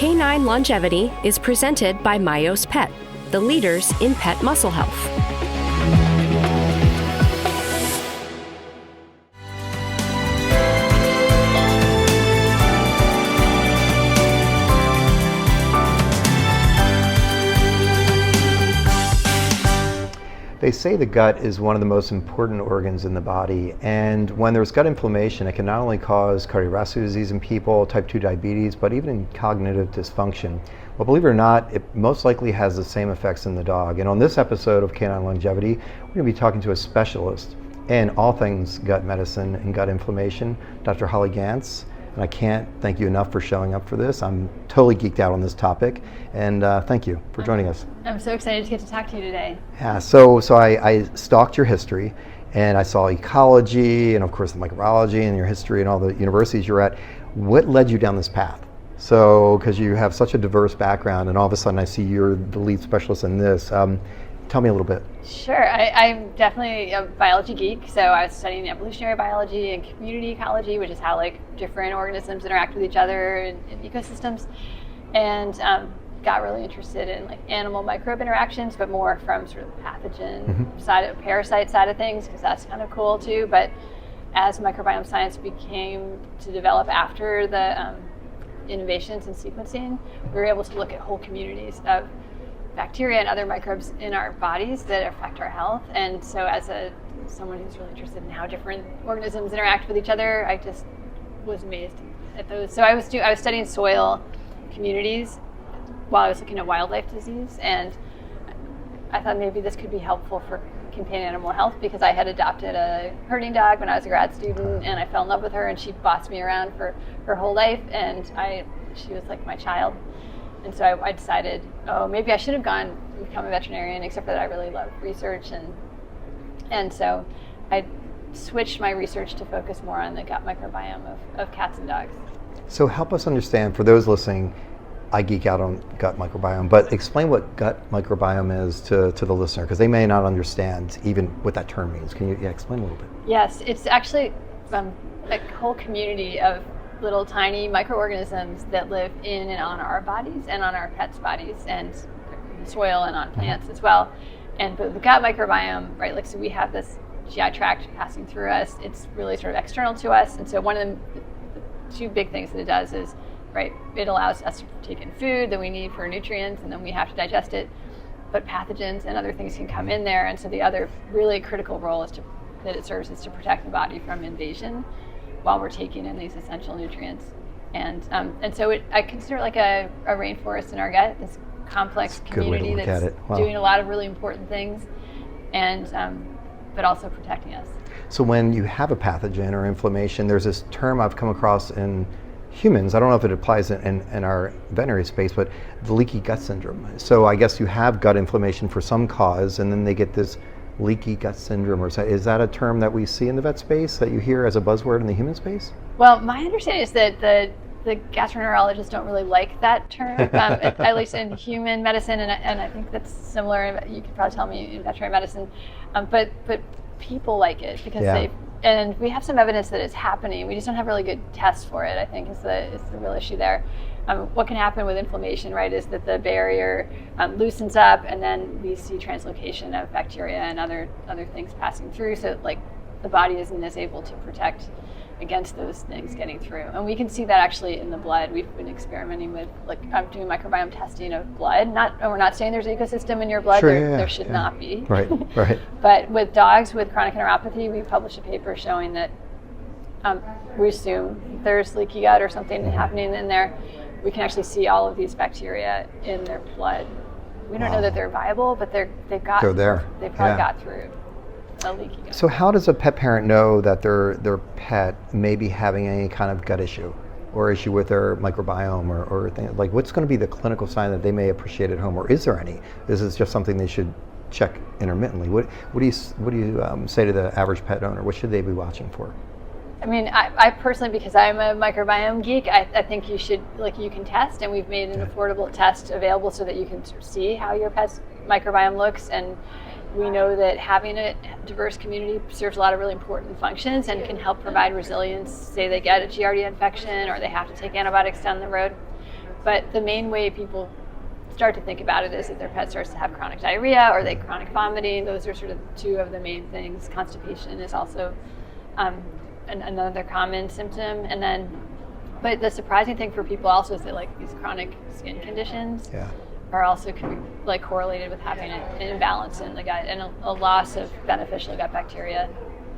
Canine Longevity is presented by Myos Pet, the leaders in pet muscle health. They say the gut is one of the most important organs in the body, and when there's gut inflammation, it can not only cause cardiovascular disease in people, type 2 diabetes, but even cognitive dysfunction. Well, believe it or not, it most likely has the same effects in the dog. And on this episode of Canine Longevity, we're going to be talking to a specialist in all things gut medicine and gut inflammation, Dr. Holly Gantz. And I can't thank you enough for showing up for this. I'm totally geeked out on this topic, and thank you for joining us. I'm so excited to get to talk to you today. Yeah, so I stalked your history, and I saw ecology, and of course the microbiology, and your history, and all the universities you're at. What led you down this path? So, because you have such a diverse background, and all of a sudden I see you're the lead specialist in this. Tell me a little bit. Sure. I'm definitely a biology geek, so I was studying evolutionary biology and community ecology, which is how different organisms interact with each other in ecosystems, and got really interested in animal microbe interactions, but more from sort of the pathogen side of parasite side of things, because that's kind of cool too. But as microbiome science became to develop after the innovations in sequencing, we were able to look at whole communities of bacteria and other microbes in our bodies that affect our health. And so as someone who's really interested in how different organisms interact with each other, I just was amazed at those. So I was studying soil communities while I was looking at wildlife disease, and I thought maybe this could be helpful for companion animal health, because I had adopted a herding dog when I was a grad student, and I fell in love with her, and she bossed me around for her whole life, and she was like my child. And so I decided, maybe I should have become a veterinarian, except that I really love research. And so I switched my research to focus more on the gut microbiome of cats and dogs. So help us understand, for those listening, I geek out on gut microbiome, but explain what gut microbiome is to the listener, because they may not understand even what that term means. Can you explain a little bit? Yes, it's actually a whole community of little tiny microorganisms that live in and on our bodies and on our pets' bodies, and soil and on plants as well. And but the gut microbiome, right? So we have this GI tract passing through us. It's really sort of external to us, and so one of the two big things that it does is, right, it allows us to take in food that we need for nutrients, and then we have to digest it. But pathogens and other things can come in there, and so the other really critical role that it serves is to protect the body from invasion while we're taking in these essential nutrients. And so I consider it like a rainforest in our gut, this complex community that's doing a lot of really important things, and but also protecting us. So when you have a pathogen or inflammation, there's this term I've come across in humans, I don't know if it applies in our veterinary space, but the leaky gut syndrome. So I guess you have gut inflammation for some cause, and then they get this leaky gut syndrome, or is that a term that we see in the vet space that you hear as a buzzword in the human space? Well, my understanding is that the gastroenterologists don't really like that term, at least in human medicine, and I think that's similar. You could probably tell me in veterinary medicine, but people like it because and we have some evidence that it's happening. We just don't have really good tests for it, I think, is the real issue there. What can happen with inflammation, right, is that the barrier loosens up, and then we see translocation of bacteria and other things passing through, so the body isn't as able to protect against those things getting through. And we can see that actually in the blood. We've been experimenting with, I'm doing microbiome testing of blood. We're not saying there's an ecosystem in your blood. Sure, there should not be. Right. But with dogs with chronic enteropathy, we published a paper showing that we assume there's leaky gut or something happening in there. We can actually see all of these bacteria in their blood. We don't know that they're viable, but they're there. They probably got through a leaky gut. So how does a pet parent know that their pet may be having any kind of gut issue or issue with their microbiome or thing, what's going to be the clinical sign that they may appreciate at home, or is there any? This is just something they should check intermittently. What do you say to the average pet owner? What should they be watching for? I mean, I personally, because I'm a microbiome geek, I think you should, you can test, and we've made an affordable test available so that you can see how your pet's microbiome looks. And we know that having a diverse community serves a lot of really important functions and can help provide resilience. Say they get a Giardia infection or they have to take antibiotics down the road. But the main way people start to think about it is if their pet starts to have chronic diarrhea or they chronic vomiting. Those are sort of two of the main things. Constipation is also another common symptom. And then, but the surprising thing for people also is that like these chronic skin conditions are also can be like correlated with having an imbalance in the gut and a loss of beneficial gut bacteria.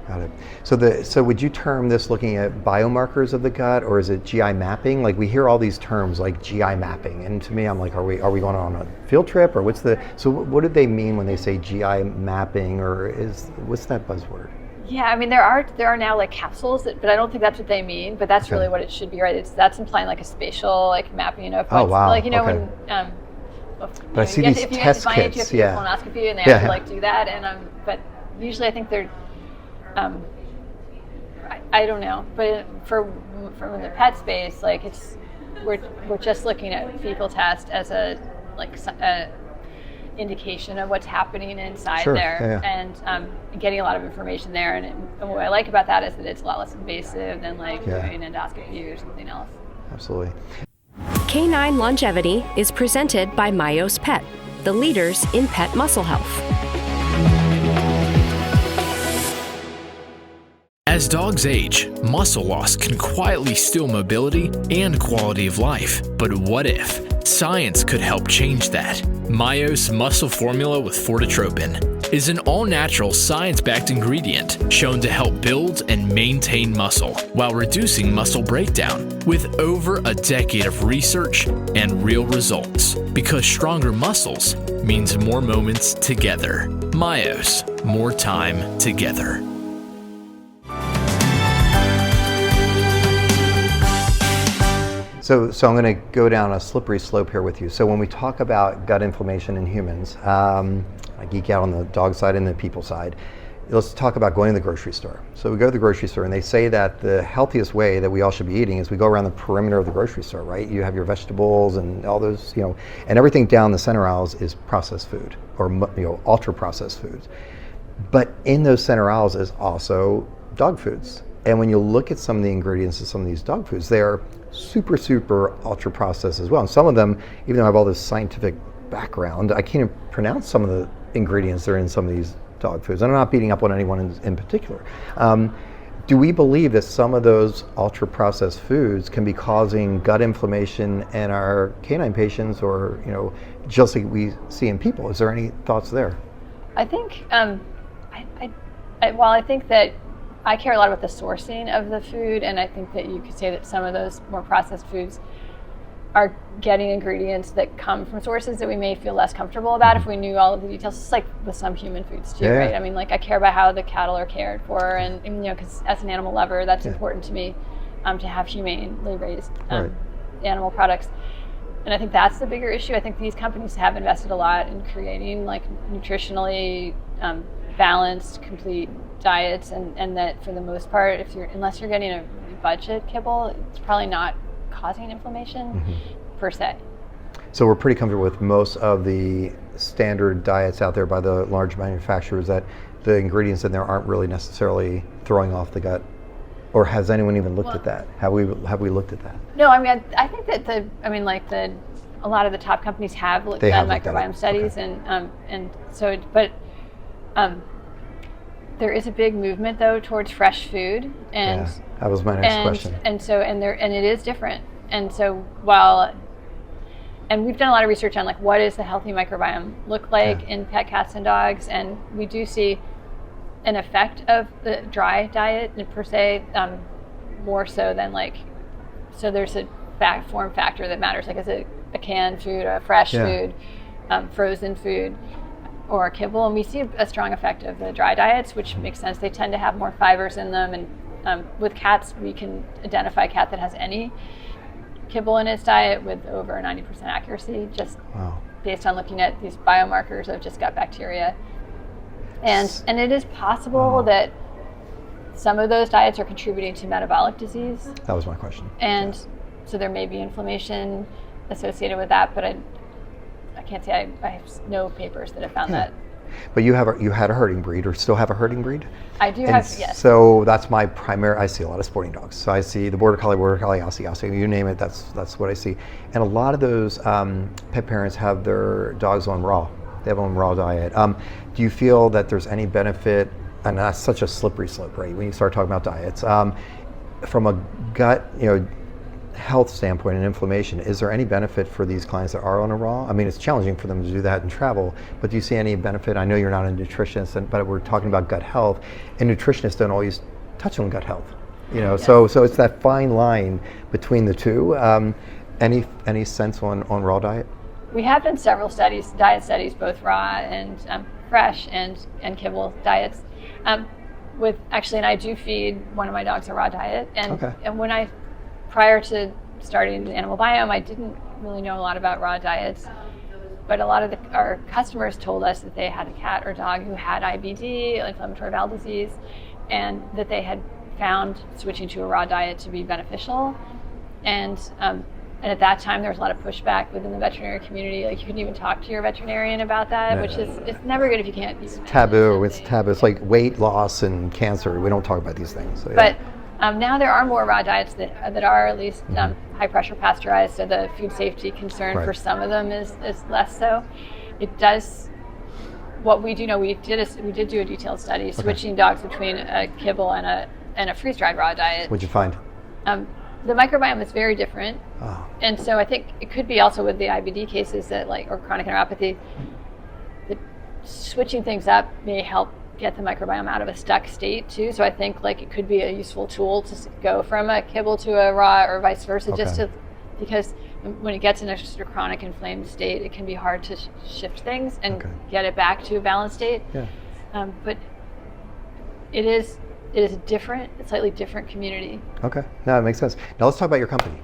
Got it. So would you term this looking at biomarkers of the gut, or is it GI mapping? Like we hear all these terms like GI mapping, and to me, I'm like, are we going on a field trip, or what's the? So what do they mean when they say GI mapping, or what's that buzzword? Yeah, I mean there are now like capsules, but I don't think that's what they mean. But that's really what it should be, right? That's implying like a spatial like mapping of what's, like when. But I see these test kits, you have to do a colonoscopy, and they have to like do that, and but usually I think they're. I don't know, but from the pet space, like we're just looking at fecal test as a indication of what's happening inside there, and getting a lot of information there. And what I like about that is that it's a lot less invasive than like doing endoscopy or something else. Absolutely. Canine Longevity is presented by Myos Pet, the leaders in pet muscle health. As dogs age, muscle loss can quietly steal mobility and quality of life. But what if science could help change that? Myos Muscle Formula with Fortitropin is an all-natural, science-backed ingredient shown to help build and maintain muscle while reducing muscle breakdown, with over a decade of research and real results. Because stronger muscles means more moments together. Myos, more time together. So I'm going to go down a slippery slope here with you. So when we talk about gut inflammation in humans, I geek out on the dog side and the people side. Let's talk about going to the grocery store. So we go to the grocery store and they say that the healthiest way that we all should be eating is we go around the perimeter of the grocery store, right? You have your vegetables and all those, and everything down the center aisles is processed food or ultra processed foods. But in those center aisles is also dog foods. And when you look at some of the ingredients of some of these dog foods, they are super, super ultra processed as well. And some of them, even though I have all this scientific background, I can't even pronounce some of the ingredients that are in some of these dog foods. And I'm not beating up on anyone in particular. Do we believe that some of those ultra processed foods can be causing gut inflammation in our canine patients, or just like we see in people? Is there any thoughts there? I think, while I think that I care a lot about the sourcing of the food, and I think that you could say that some of those more processed foods are getting ingredients that come from sources that we may feel less comfortable about if we knew all of the details. It's like with some human foods too, right? I mean, like I care about how the cattle are cared for, and because as an animal lover, that's important to me, to have humanely raised animal products. And I think that's the bigger issue. I think these companies have invested a lot in creating like nutritionally balanced, complete diets, and that for the most part, unless you're getting a budget kibble, it's probably not causing inflammation per se. So we're pretty comfortable with most of the standard diets out there by the large manufacturers, that the ingredients in there aren't really necessarily throwing off the gut. Or has anyone even looked at that? Have we looked at that? No, I mean I think that a lot of the top companies have looked at microbiome studies, and so there is a big movement though towards fresh food, and that was my next question. And it is different. And so and we've done a lot of research on like what does the healthy microbiome look like in pet cats and dogs, and we do see an effect of the dry diet per se, more so than so there's a form factor that matters, like is it a canned food or a fresh food, frozen food, or kibble, and we see a strong effect of the dry diets, which makes sense. They tend to have more fibers in them, and with cats, we can identify a cat that has any kibble in its diet with over 90% accuracy, just based on looking at these biomarkers of just gut bacteria. And it is possible that some of those diets are contributing to metabolic disease. That was my question. And so there may be inflammation associated with that, but I can't say I have no papers that have found that But you had a herding breed, or still have a herding breed? I do And have, yes. So that's my primary. I see a lot of sporting dogs. So I see the border collie, Aussie, you name it. That's what I see. And a lot of those pet parents have their dogs on raw. They have them on raw diet. Do you feel that there's any benefit? And that's such a slippery slope, right? When you start talking about diets, from a gut, health standpoint and inflammation, is there any benefit for these clients that are on a raw? I mean, it's challenging for them to do that and travel, but do you see any benefit? I know you're not a nutritionist, but we're talking about gut health, and nutritionists don't always touch on gut health. Yes. So it's that fine line between the two. Any sense on raw diet? We have done several studies, diet studies, both raw and fresh and kibble diets. And I do feed one of my dogs a raw diet, and when prior to starting the animal biome, I didn't really know a lot about raw diets, but a lot of our customers told us that they had a cat or dog who had IBD, inflammatory bowel disease, and that they had found switching to a raw diet to be beneficial. And at that time, there was a lot of pushback within the veterinary community. Like, you couldn't even talk to your veterinarian about that, it's never good if you can't. It's taboo. It's taboo. It's like weight loss and cancer. We don't talk about these things. So, yeah. But now there are more raw diets that are at least high pressure pasteurized, so the food safety concern for some of them is less so. It does. What we do know, we did do a detailed study switching dogs between a kibble and a freeze dried raw diet. What'd you find? The microbiome is very different, and so I think it could be also with the IBD cases or chronic enteropathy, that switching things up may help get the microbiome out of a stuck state too. So I think it could be a useful tool to go from a kibble to a raw or vice versa, because when it gets in a just a chronic inflamed state, it can be hard to shift things and get it back to a balanced state. Yeah. But it is a slightly different community. Okay, no, it makes sense. Now let's talk about your company.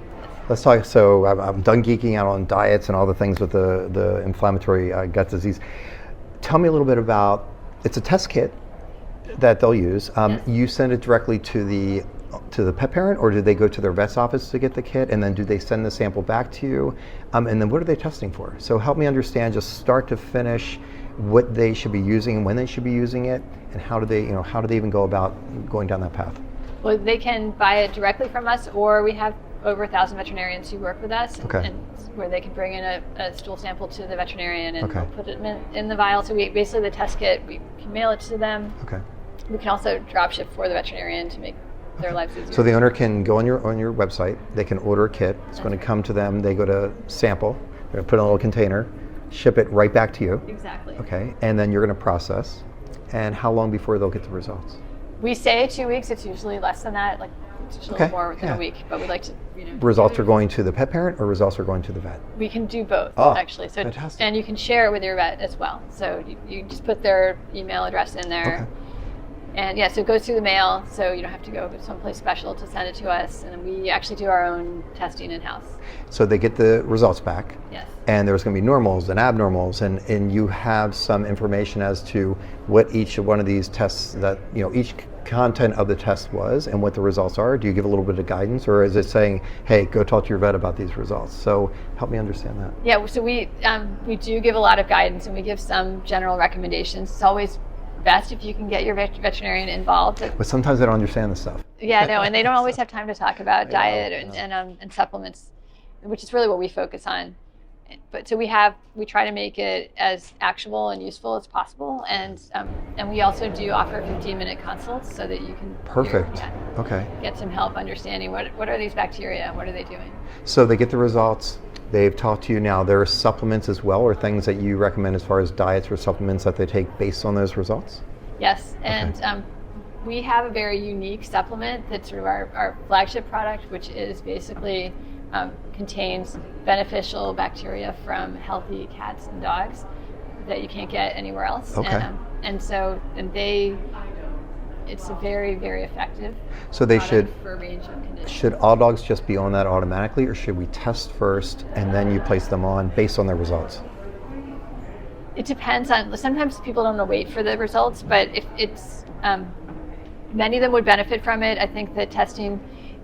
Let's talk. So I'm done geeking out on diets and all the things with the inflammatory gut disease. Tell me a little bit about. It's a test kit that they'll use. Yes. You send it directly to the pet parent, or do they go to their vet's office to get the kit, and then do they send the sample back to you? And then what are they testing for? So help me understand, just start to finish, what they should be using and when they should be using it, and how do they even go about going down that path? Well, they can buy it directly from us, or we have over 1,000 veterinarians who work with us, and where they can bring in a stool sample to the veterinarian and put it in the vial. So we basically, the test kit, we can mail it to them. We can also drop ship for the veterinarian to make their lives easier. So the owner can go on your website, they can order a kit, it's going to come to them, they go to sample, they're going to put it in a little container, ship it right back to you. Exactly. Okay, and then you're going to process. And how long before they'll get the results? We say 2 weeks, it's usually less than that, it's usually more than a week, but we like to, Results are going to the pet parent, or results are going to the vet? We can do both, actually. So, fantastic. And you can share it with your vet as well. So you just put their email address in there. And so it goes through the mail, so you don't have to go someplace special to send it to us. And then we actually do our own testing in-house. So they get the results back. Yes. And there's going to be normals and abnormals, and you have some information as to what each one of these tests that, each content of the test was and what the results are. Do you give a little bit of guidance, or is it saying, hey, go talk to your vet about these results? So help me understand that. Yeah, so we do give a lot of guidance, and we give some general recommendations. It's always best if you can get your veterinarian involved. But sometimes they don't understand this stuff. Yeah, no, and they don't always have time to talk about diet and supplements, which is really what we focus on. But so we try to make it as actionable and useful as possible, and we also do offer 15-minute consults so that you can get some help understanding what are these bacteria and what are they doing. So they get the results. They've talked to you now. There are supplements as well, or things that you recommend as far as diets or supplements that they take based on those results? Yes, and we have a very unique supplement that's sort of our flagship product, which is basically contains beneficial bacteria from healthy cats and dogs that you can't get anywhere else. It's a very, very effective. So they should, for a range of conditions. Should all dogs just be on that automatically, or should we test first and then you place them on based on their results? It depends on, sometimes people don't want to wait for the results, but if it's, many of them would benefit from it. I think that testing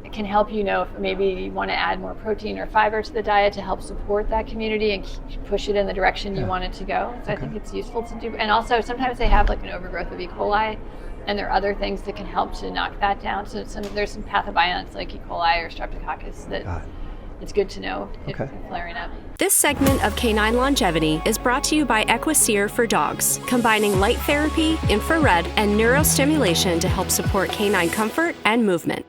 it can help you know if maybe you want to add more protein or fiber to the diet to help support that community and push it in the direction you want it to go. So I think it's useful to do. And also sometimes they have like an overgrowth of E. coli, and there are other things that can help to knock that down. So there's some pathobionts like E. coli or streptococcus that it's good to know if it's flaring up. This segment of Canine Longevity is brought to you by Equicere for Dogs, combining light therapy, infrared, and neurostimulation to help support canine comfort and movement.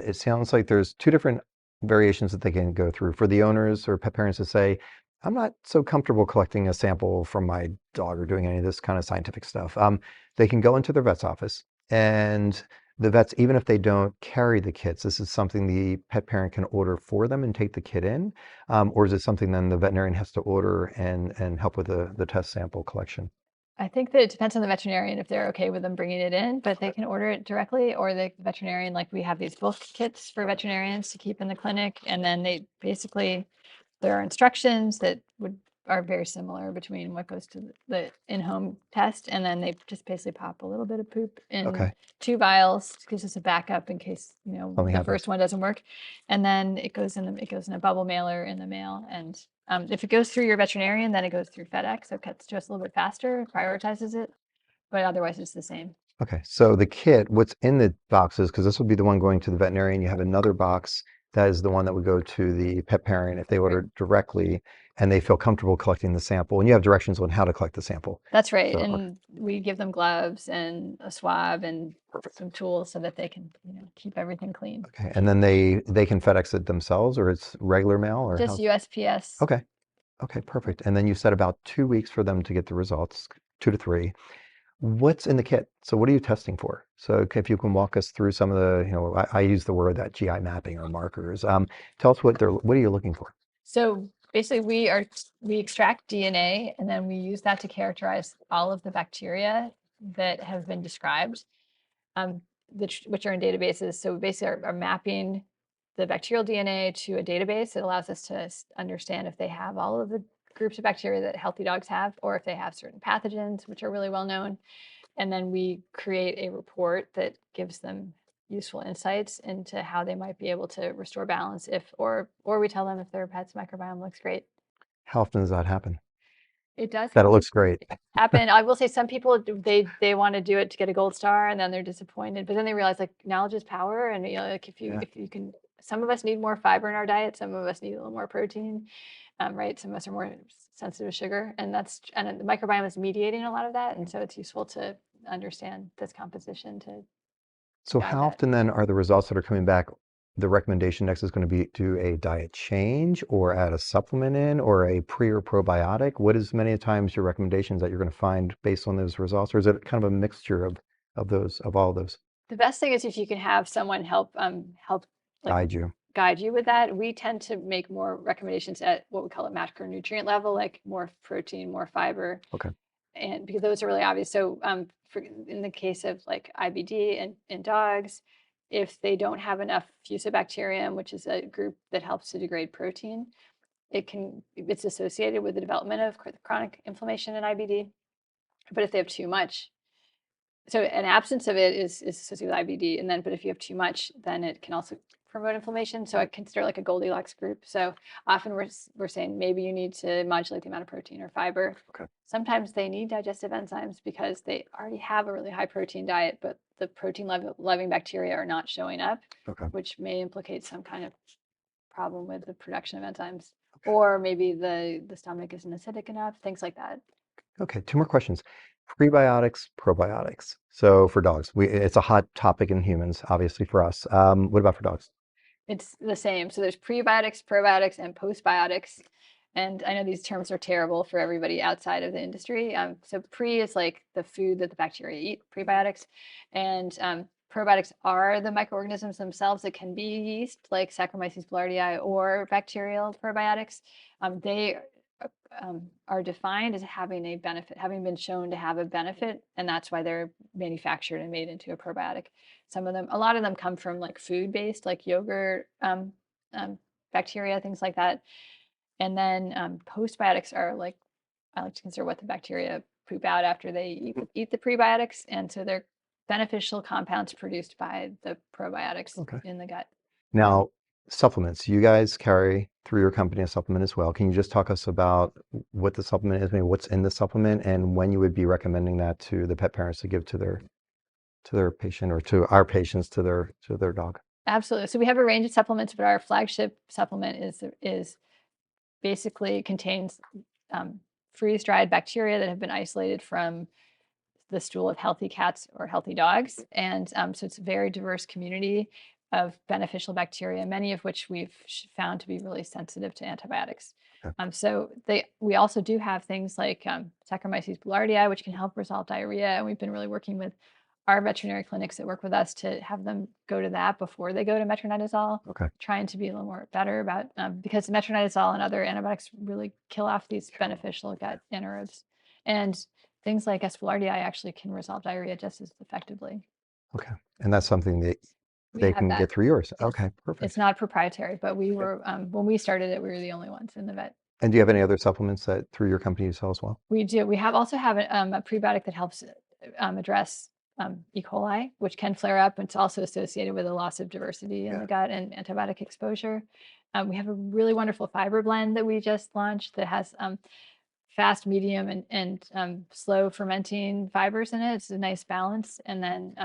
It sounds like there's two different variations that they can go through. For the owners or pet parents to say, I'm not so comfortable collecting a sample from my dog or doing any of this kind of scientific stuff. They can go into their vet's office, and the vets, even if they don't carry the kits, this is something the pet parent can order for them and take the kit in, or is it something then the veterinarian has to order and help with the test sample collection? I think that it depends on the veterinarian if they're okay with them bringing it in, but they can order it directly, or the veterinarian, like we have these bulk kits for veterinarians to keep in the clinic, and then they basically, there are instructions that are very similar between what goes to the in-home test, and then they just basically pop a little bit of poop in 2 vials, gives us a backup in case the first one doesn't work, and then it goes in a bubble mailer in the mail. And if it goes through your veterinarian, then it goes through FedEx, so it gets to us a little bit faster, prioritizes it, but otherwise it's the same. Okay, so the kit, what's in the boxes, because this would be the one going to the veterinarian, you have another box that is the one that would go to the pet parent if they order directly and they feel comfortable collecting the sample. And you have directions on how to collect the sample. That's right. So, and we give them gloves and a swab and some tools so that they can keep everything clean. Okay, and then they can FedEx it themselves, or it's regular mail, or just USPS. Okay, perfect. And then you said about 2 weeks for them to get the results, 2 to 3. What's in the kit? So what are you testing for? So if you can walk us through some of the, I use the word that GI mapping or markers. Tell us what are you looking for? So basically we extract DNA, and then we use that to characterize all of the bacteria that have been described, which are in databases. So we basically are mapping the bacterial DNA to a database. It allows us to understand if they have all of the groups of bacteria that healthy dogs have, or if they have certain pathogens, which are really well known. And then we create a report that gives them useful insights into how they might be able to restore balance or we tell them if their pet's microbiome looks great. How often does that happen? It does. That it looks great. Happen. I will say some people, they want to do it to get a gold star, and then they're disappointed, but then they realize like knowledge is power. And like if you can, some of us need more fiber in our diet. Some of us need a little more protein. Right? Some of us are more sensitive to sugar, and the microbiome is mediating a lot of that, and so it's useful to understand this composition. So how often then are the results that are coming back, the recommendation next is going to be do a diet change or add a supplement in or a pre or probiotic? What is many times your recommendations that you're going to find based on those results, or is it kind of a mixture of all of those? The best thing is if you can have someone help guide you with that. We tend to make more recommendations at what we call a macronutrient level, like more protein, more fiber. Okay. And because those are really obvious. So in the case of like IBD in dogs, if they don't have enough fusobacterium, which is a group that helps to degrade protein, it's associated with the development of chronic inflammation in IBD. But if they have too much, so an absence of it is associated with IBD, but if you have too much, then it can also promote inflammation. So I consider like a Goldilocks group. So often we're saying maybe you need to modulate the amount of protein or fiber. Okay. Sometimes they need digestive enzymes because they already have a really high protein diet, but the protein loving bacteria are not showing up, which may implicate some kind of problem with the production of enzymes. Okay. Or maybe the stomach isn't acidic enough, things like that. Okay, 2 more questions. Prebiotics, probiotics. So for dogs, it's a hot topic in humans, obviously for us. What about for dogs? It's the same. So there's prebiotics, probiotics, and postbiotics. And I know these terms are terrible for everybody outside of the industry. So pre is like the food that the bacteria eat, prebiotics. And probiotics are the microorganisms themselves that can be yeast, like Saccharomyces boulardii, or bacterial probiotics. They are defined as having a benefit, having been shown to have a benefit, and that's why they're manufactured and made into a probiotic. A lot of them come from like food-based, like yogurt, bacteria, things like that. And then postbiotics are like, I like to consider what the bacteria poop out after they eat the prebiotics, and so they're beneficial compounds produced by the probiotics Okay. in the gut. Now, supplements. You guys carry through your company a supplement as well. Can you just talk us about what the supplement is, maybe what's in the supplement, and when you would be recommending that to the pet parents to give to their patient, or to our patients, to their dog? Absolutely. So we have a range of supplements, but our flagship supplement is basically contains freeze-dried bacteria that have been isolated from the stool of healthy cats or healthy dogs. And so it's a very diverse community of beneficial bacteria, many of which we've found to be really sensitive to antibiotics. Okay. We also do have things like Saccharomyces boulardii, which can help resolve diarrhea. And we've been really working with our veterinary clinics that work with us to have them go to that before they go to metronidazole, Okay. trying to be a little more better about, because metronidazole and other antibiotics really kill off these beneficial gut anaerobes. And things like S. boulardii actually can resolve diarrhea just as effectively. Okay. And that's something that We they have can that. get through yours. Yes. Okay, perfect. It's not proprietary, but we were, when we started it, we were the only ones in the vet. And do you have any other supplements that through your company you sell as well? We do. We also have a prebiotic that helps address E. coli, which can flare up. It's also associated with a loss of diversity in the gut and antibiotic exposure. We have a really wonderful fiber blend that we just launched that has fast, medium, and slow fermenting fibers in it. It's a nice balance. And then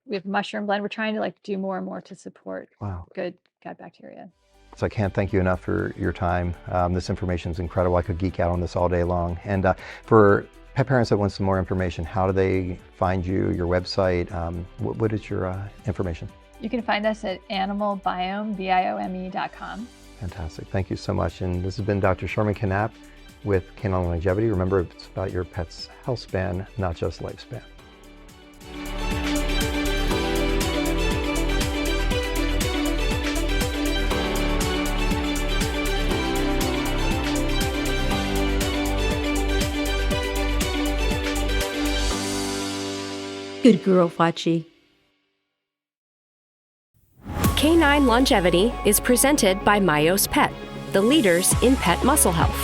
we have mushroom blend. We're trying to do more and more to support good gut bacteria. So I can't thank you enough for your time. This information is incredible. I could geek out on this all day long. And for pet parents that want some more information, how do they find you, your website? What is your information? You can find us at animalbiome.com. Fantastic. Thank you so much. And this has been Dr. Sharman Knapp with Canine Longevity. Remember, it's about your pet's health span, not just lifespan. Good girl, Fachi. Canine Longevity is presented by Myos Pet, the leaders in pet muscle health.